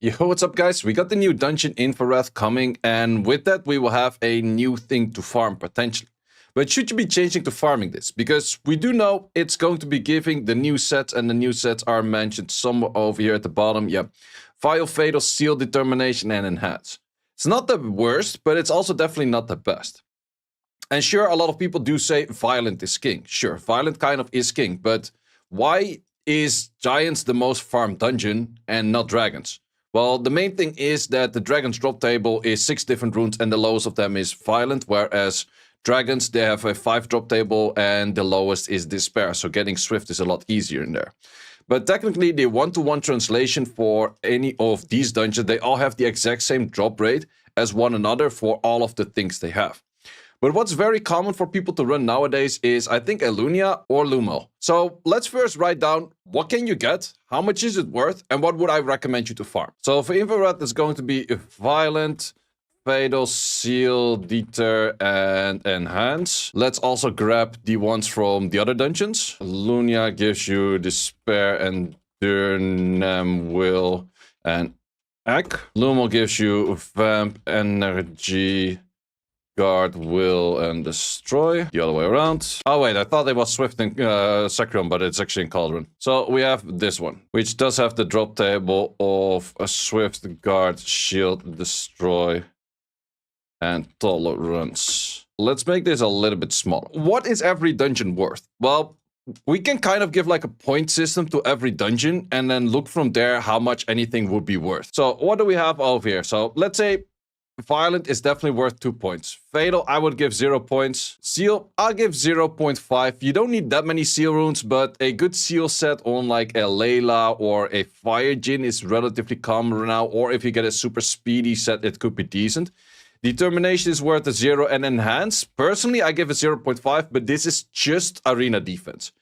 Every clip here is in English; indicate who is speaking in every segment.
Speaker 1: Yo, what's up guys? We got the new dungeon Infrared coming, and with that we will have a new thing to farm potentially. But should you be changing to farming this? Because we do know it's going to be giving the new sets, and the new sets are mentioned somewhere over here at the bottom. Yeah, File, Fatal, Seal, Determination, and Enhance. It's not the worst, but it's also definitely not the best. And sure, a lot of people do say Violent is king. Sure, Violent kind of is king, but why is Giants the most farmed dungeon and not Dragons? Well, the main thing is that the Dragon's drop table is 6 different runes and the lowest of them is Violent, whereas Dragons, they have a 5 drop table and the lowest is Despair, so getting Swift is a lot easier in there. But technically, the one-to-one translation for any of these dungeons, they all have the exact same drop rate as one another for all of the things they have. But what's very common for people to run nowadays is, I think, Elunia or Lumo. So let's first write down what can you get, how much is it worth, and what would I recommend you to farm. So for Infrared, it's going to be Violent, Fatal, Seal, Deter, and Enhance. Let's also grab the ones from the other dungeons. Elunia gives you Despair, Endurance, Will, and Egg. Lumo gives you Vamp, Energy, Guard, Will, and Destroy. The other way around. Oh wait, I thought it was Swift and Sacrion, but it's actually in Cauldron. So we have this one, which does have the drop table of a Swift, Guard, Shield, Destroy, and Tolerance. Let's make this a little bit smaller. What is every dungeon worth? Well, we can kind of give like a point system to every dungeon and then look from there how much anything would be worth. So what do we have over here? So let's say Violent is definitely worth 2 points. Fatal, I would give 0 points. Seal, I'll give 0.5. You don't need that many seal runes, but a good seal set on like a Layla or a Fire Djinn is relatively common now. Or if you get a super speedy set, it could be decent. Determination is worth a 0, and Enhance, personally, I give it 0.5, but this is just arena defense.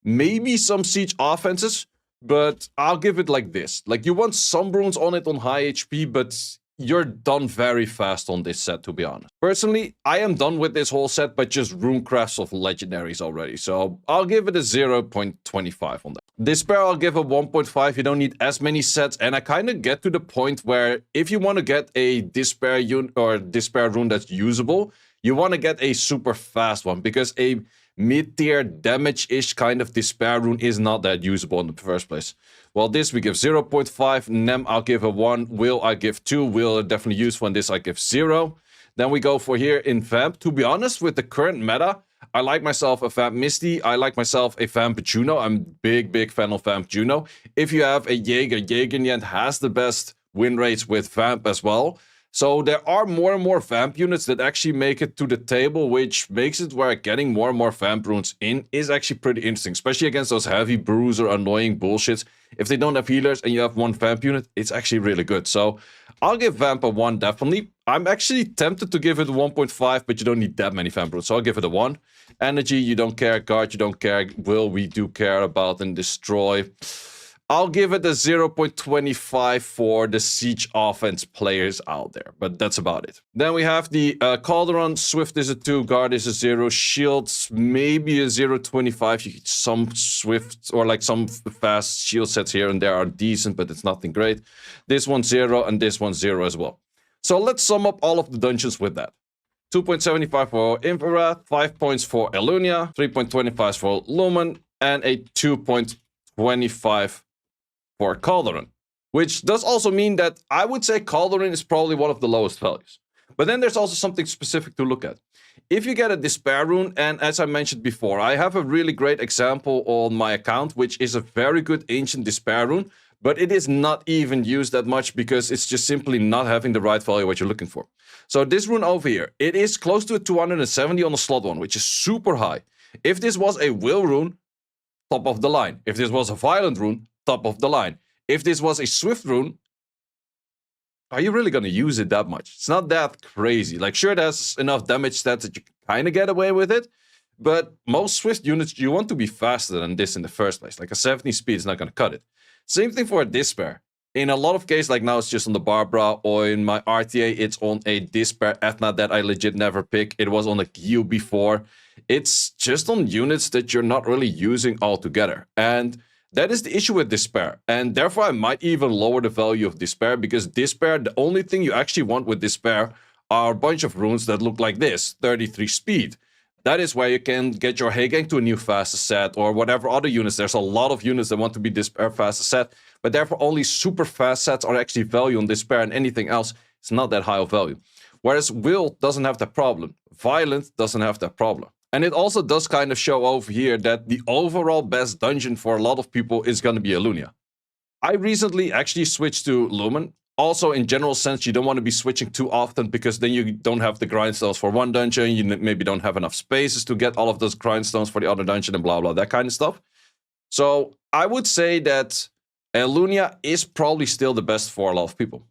Speaker 1: Maybe some siege offenses, but I'll give it like this. Like, you want some runes on it on high HP, but you're done very fast on this set, to be honest. Personally, I am done with this whole set, but just runecrafts of legendaries already. So I'll give it a 0.25 on that. Despair, I'll give a 1.5. You don't need as many sets. And I kind of get to the point where if you want to get a Despair unit or Despair rune that's usable, you want to get a super fast one, because a mid-tier damage-ish kind of Despair rune is not that usable in the first place. Well, this we give 0.5. Nem, I'll give a 1. Will, I give 2. Will, definitely use one. This I give 0. Then we go for here in Vamp. To be honest, with the current meta, I like myself a Vamp Misty. I like myself a Vamp Juno. I'm a big fan of Vamp Juno. If you have a Jaeger in the end has the best win rates with Vamp as well. So there are more and more Vamp units that actually make it to the table, which makes it where getting more and more Vamp runes in is actually pretty interesting, especially against those heavy bruiser annoying bullshits. If they don't have healers and you have one Vamp unit, it's actually really good. So I'll give Vamp a 1 definitely. I'm actually tempted to give it a 1.5, but you don't need that many Vamp runes, so I'll give it a 1. Energy, you don't care. Guard, you don't care. Will, we do care about. And Destroy, I'll give it a 0.25 for the siege offense players out there, but that's about it. Then we have the Cauldron. Swift is a 2, Guard is a 0, Shields maybe a 0.25. You get some Swift or like some fast shield sets here and there are decent, but it's nothing great. This one's 0 and this one's 0 as well. So let's sum up all of the dungeons with that. 2.75 for Infrared, 5 points for Elunia, 3.25 for Lumen, and a 2.25 for Cauldron, which does also mean that I would say Cauldron is probably one of the lowest values. But then there's also something specific to look at. If you get a Despair rune, and as I mentioned before, I have a really great example on my account, which is a very good ancient Despair rune, but it is not even used that much because it's just simply not having the right value what you're looking for. So this rune over here, it is close to a 270 on the slot one, which is super high. If this was a Will rune, top of the line. If this was a Violent rune, top of the line. If this was a Swift rune, are you really going to use it that much? It's not that crazy. Like, sure, there's enough damage stats that you can kind of get away with it, but most Swift units, you want to be faster than this in the first place. Like a 70 speed is not going to cut it. Same thing for a Despair. In a lot of cases, like now it's just on the Barbara, or in my RTA, it's on a Despair Ethna that I legit never pick. It was on a Q before. It's just on units that you're not really using altogether. And That is the issue with Despair, and therefore I might even lower the value of Despair, because Despair, the only thing you actually want with Despair are a bunch of runes that look like this, 33 speed. That is where you can get your Heigang to a new fastest set, or whatever other units. There's a lot of units that want to be Despair fastest set, but therefore only super fast sets are actually value on Despair, and anything else is not that high of value. Whereas Will doesn't have that problem. Violent doesn't have that problem. And it also does kind of show over here that the overall best dungeon for a lot of people is going to be Alunia. I recently actually switched to Lumen. Also, in general sense, you don't want to be switching too often, because then you don't have the grindstones for one dungeon, you maybe don't have enough spaces to get all of those grindstones for the other dungeon, and blah, blah, that kind of stuff. So I would say that Alunia is probably still the best for a lot of people.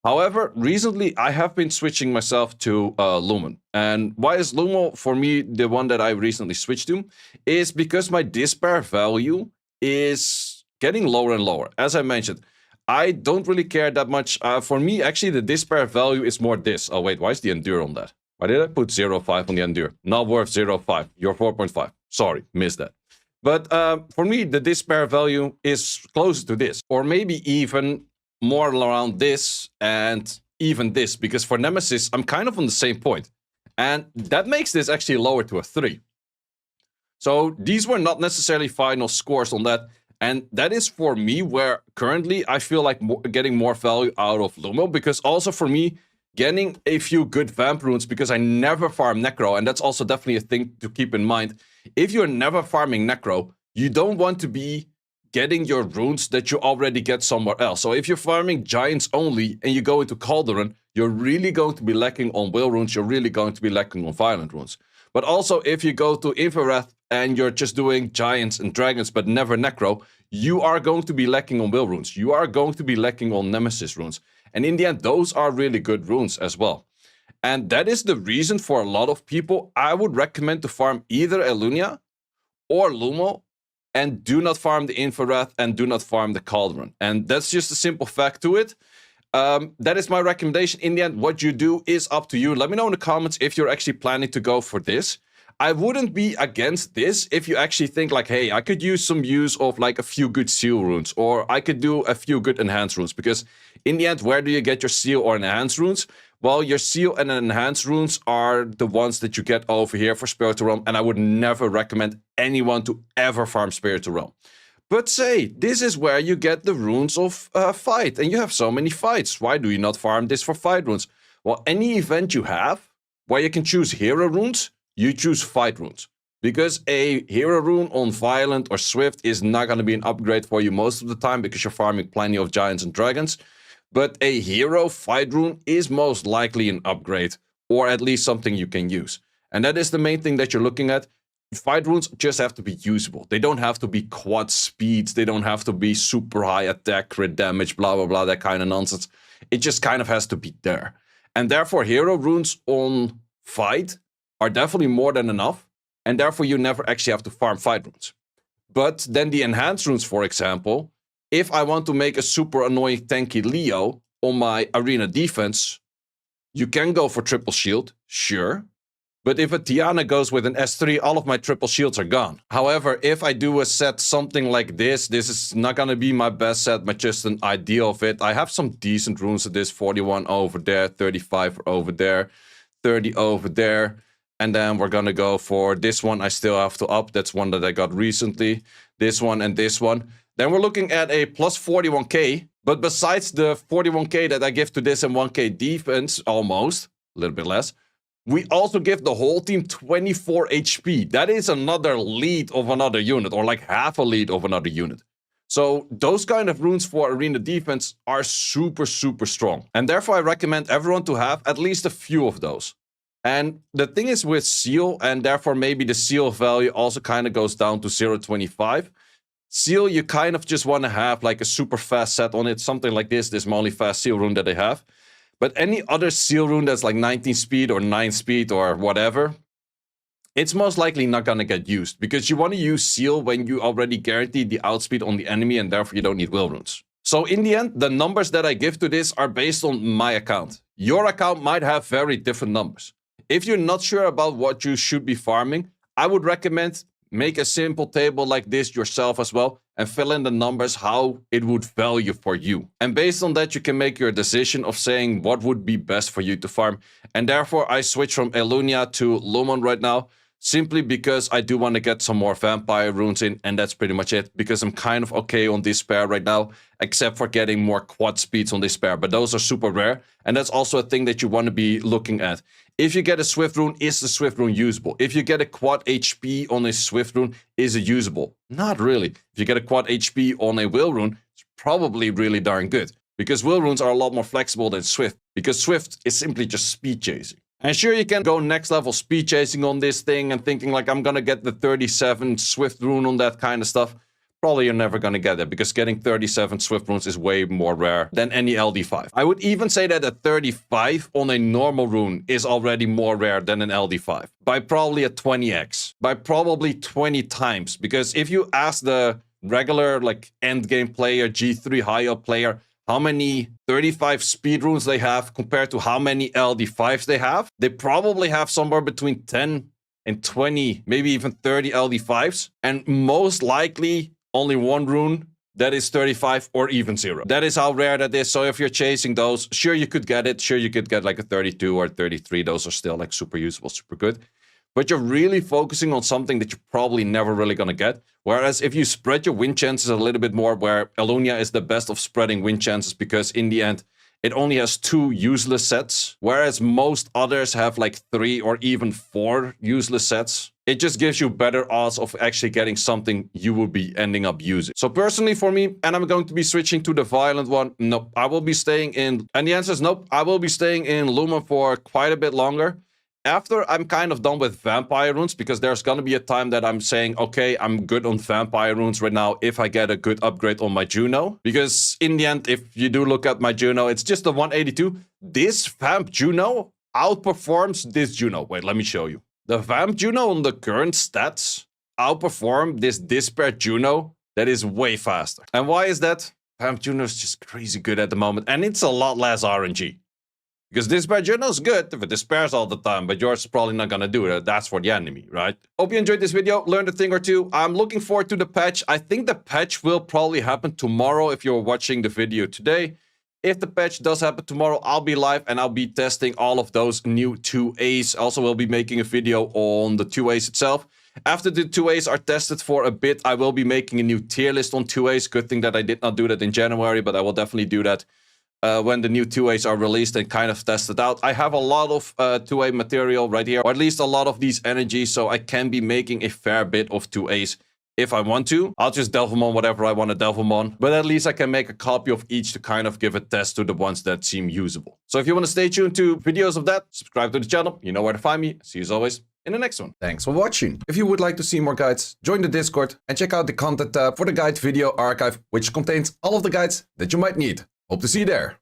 Speaker 1: However, recently I have been switching myself to Lumen. And why is Lumen for me the one that I recently switched to? Is because my Despair value is getting lower and lower. As I mentioned, I don't really care that much. For me, actually, the Despair value is more this. Oh, wait, why is the Endure on that? Why did I put 0.5 on the Endure? Not worth 0.5. You're 4.5. Sorry, missed that. But for me, the Despair value is closer to this. Or maybe even more around this and even this. Because for Nemesis, I'm kind of on the same point. And that makes this actually lower to a 3. So these were not necessarily final scores on that. And that is for me where currently I feel like getting more value out of Lumo. Because also for me, getting a few good Vamp runes, because I never farm Necro. And that's also definitely a thing to keep in mind. If you're never farming Necro, you don't want to be getting your runes that you already get somewhere else. So if you're farming Giants only and you go into Cauldron, you're really going to be lacking on Will runes. You're really going to be lacking on Violent runes. But also if you go to Infrared and you're just doing Giants and Dragons but never Necro, you are going to be lacking on Will runes. You are going to be lacking on Nemesis runes. And in the end, those are really good runes as well. And that is the reason for a lot of people, I would recommend to farm either Alunia or Lumo, and do not farm the Infrared and do not farm the Cauldron. And that's just a simple fact to it. That is my recommendation. In the end, what you do is up to you. Let me know in the comments if you're actually planning to go for this. I wouldn't be against this if you actually think like, hey, I could use some use of like a few good seal runes, or I could do a few good enhanced runes. Because in the end, where do you get your seal or enhanced runes? Well, your seal and enhanced runes are the ones that you get over here for Spiritual Realm, and I would never recommend anyone to ever farm Spiritual Realm. But say, this is where you get the runes of fight, and you have so many fights. Why do you not farm this for fight runes? Well, any event you have where you can choose hero runes, you choose fight runes. Because a hero rune on Violent or Swift is not going to be an upgrade for you most of the time, because you're farming plenty of Giants and Dragons. But a hero fight rune is most likely an upgrade, or at least something you can use. And that is the main thing that you're looking at. Fight runes just have to be usable. They don't have to be quad speeds. They don't have to be super high attack, crit damage, blah, blah, blah, that kind of nonsense. It just kind of has to be there. And therefore, hero runes on fight are definitely more than enough. And therefore, you never actually have to farm fight runes. But then the enhanced runes, for example, if I want to make a super annoying tanky Leo on my arena defense, you can go for triple shield, sure. But if a Tiana goes with an S3, all of my triple shields are gone. However, if I do a set something like this is not going to be my best set, but just an idea of it. I have some decent runes at this, 41 over there, 35 over there, 30 over there. And then we're going to go for this one I still have to up. That's one that I got recently. This one and this one. Then we're looking at a plus 41k. But besides the 41k that I give to this and 1k defense, almost, a little bit less, we also give the whole team 24 HP. That is another lead of another unit, or like half a lead of another unit. So those kind of runes for arena defense are super, super strong. And therefore I recommend everyone to have at least a few of those. And the thing is with seal, and therefore maybe the seal value also kind of goes down to 0.25. Seal, you kind of just want to have like a super fast set on it, something like this is my only fast seal rune that I have. But any other seal rune that's like 19 speed or 9 speed or whatever, it's most likely not going to get used. Because you want to use seal when you already guarantee the outspeed on the enemy, and therefore you don't need will runes. So in the end, the numbers that I give to this are based on my account. Your account might have very different numbers. If you're not sure about what you should be farming, I would recommend make a simple table like this yourself as well and fill in the numbers how it would value for you. And based on that, you can make your decision of saying what would be best for you to farm. And therefore, I switch from Elunia to Lumon right now, simply because I do want to get some more vampire runes in, and that's pretty much it, because I'm kind of okay on this pair right now, except for getting more quad speeds on this pair, but those are super rare, and that's also a thing that you want to be looking at. If you get a Swift rune, is the Swift rune usable? If you get a quad HP on a Swift rune, is it usable? Not really. If you get a quad HP on a Will rune, it's probably really darn good, because Will runes are a lot more flexible than Swift, because Swift is simply just speed chasing. And sure, you can go next level speed chasing on this thing and thinking like, I'm gonna get the 37 Swift rune on that kind of stuff. Probably you're never gonna get it, because getting 37 Swift runes is way more rare than any LD5. I would even say that a 35 on a normal rune is already more rare than an LD5. By probably a 20x. By probably 20 times. Because if you ask the regular like endgame player, G3 high up player, how many 35 speed runes they have compared to how many LD5s they have, they probably have somewhere between 10 and 20, maybe even 30 LD5s. And most likely only one rune that is 35 or even 0. That is how rare that is. So if you're chasing those, sure you could get it. Sure you could get like a 32 or 33. Those are still like super usable, super good. But you're really focusing on something that you're probably never really going to get. Whereas if you spread your win chances a little bit more, where Elunia is the best of spreading win chances, because in the end, it only has 2 useless sets, whereas most others have like 3 or even 4 useless sets. It just gives you better odds of actually getting something you will be ending up using. So personally for me, and I'm going to be switching to the violent one, nope, I will be staying in, and the answer is nope, I will be staying in Lumon for quite a bit longer. After I'm kind of done with vampire runes, because there's going to be a time that I'm saying, okay, I'm good on vampire runes right now if I get a good upgrade on my Juno. Because in the end, if you do look at my Juno, it's just a 182. This Vamp Juno outperforms this Juno. Wait, let me show you. The Vamp Juno on the current stats outperform this Despair Juno that is way faster. And why is that? Vamp Juno is just crazy good at the moment, and it's a lot less RNG. Because Despair Juno's good if it despairs all the time, but yours is probably not gonna do it. That's for the enemy, right? Hope you enjoyed this video, learned a thing or two. I'm looking forward to the patch. I think the patch will probably happen tomorrow if you're watching the video today. If the patch does happen tomorrow, I'll be live and I'll be testing all of those new 2As. Also, we'll be making a video on the 2As itself. After the 2As are tested for a bit, I will be making a new tier list on 2As. Good thing that I did not do that in January, but I will definitely do that when the new 2As are released and kind of tested out. I have a lot of 2A material right here, or at least a lot of these energies, so I can be making a fair bit of 2As if I want to. I'll just delve them on whatever I want to delve them on, but at least I can make a copy of each to kind of give a test to the ones that seem usable. So if you want to stay tuned to videos of that, subscribe to the channel. You know where to find me. See you as always in the next one. Thanks for watching. If you would like to see more guides, join the Discord and check out the content tab for the guide video archive, which contains all of the guides that you might need. Hope to see you there.